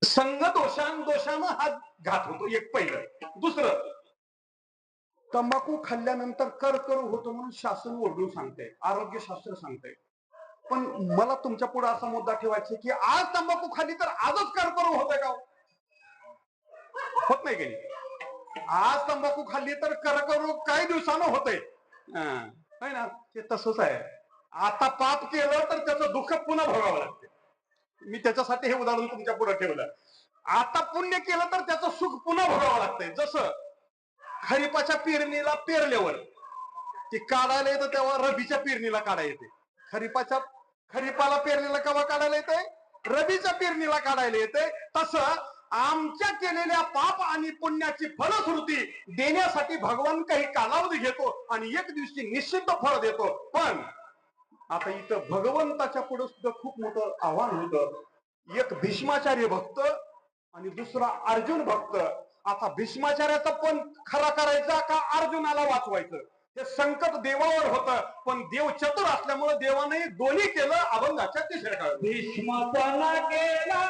संग दोषानं हा घात होतो, एक पहिलं. दुसरं, तंबाखू खाल्ल्यानंतर कर्करोग होतो म्हणून शासन ओरडून सांगते, आरोग्यशास्त्र सांगते. पण मला तुमच्या पुढे असा मुद्दा ठेवायचा की आज तंबाखू खाल्ली तर आजच कर्करोग होतोय का? होत नाही काही. आज तंबाखू खाल्ली तर कर्करोग काही दिवसानं होतंय ना. ते तसंच आहे. आता पाप केलं तर त्याचं दुःख पुन्हा भोगावं लागते. मी त्याच्यासाठी हे उदाहरण तुमच्या पुढे ठेवलं. आता पुण्य केलं तर त्याचं सुख पुन्हा भोगावं लागतंय. जसं खरीपाच्या पेरणीला पेरल्यावर ते काढायला येतं तेव्हा रबीच्या पेरणीला काढायला येते. खरीपाला पेरणीला केव्हा काढायला येते? रबीच्या पेरणीला काढायला येते. तसं आमच्या केलेल्या पाप आणि पुण्याची फलश्रुती देण्यासाठी भगवान काही कालावधी घेतो आणि एक दिवशी निश्चित फळ देतो. पण आता इथं भगवंताच्या पुढे सुद्धा खूप मोठं आव्हान होतं. एक भीष्माचार्य भक्त आणि दुसरा अर्जुन भक्त. आता भीष्माचार्याचा पण खरा करायचा का अर्जुनाला वाचवायचं? हे संकट देवावर होतं, पण देव चतुर असल्यामुळे देवाने दोन्ही केलं. अभंगाच्या तिसऱ्या काळात भीष्माचा केला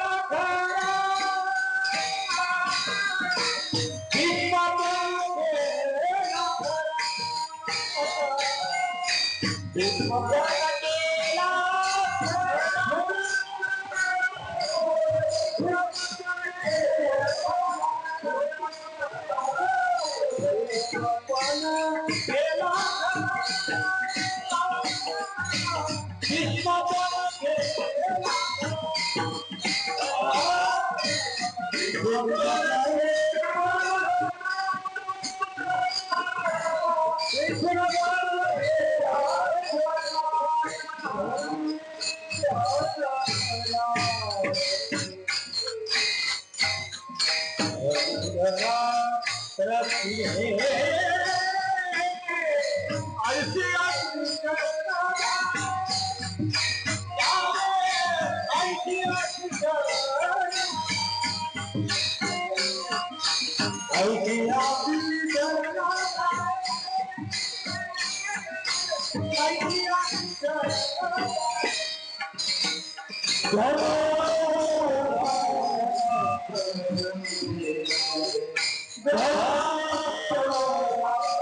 धर्म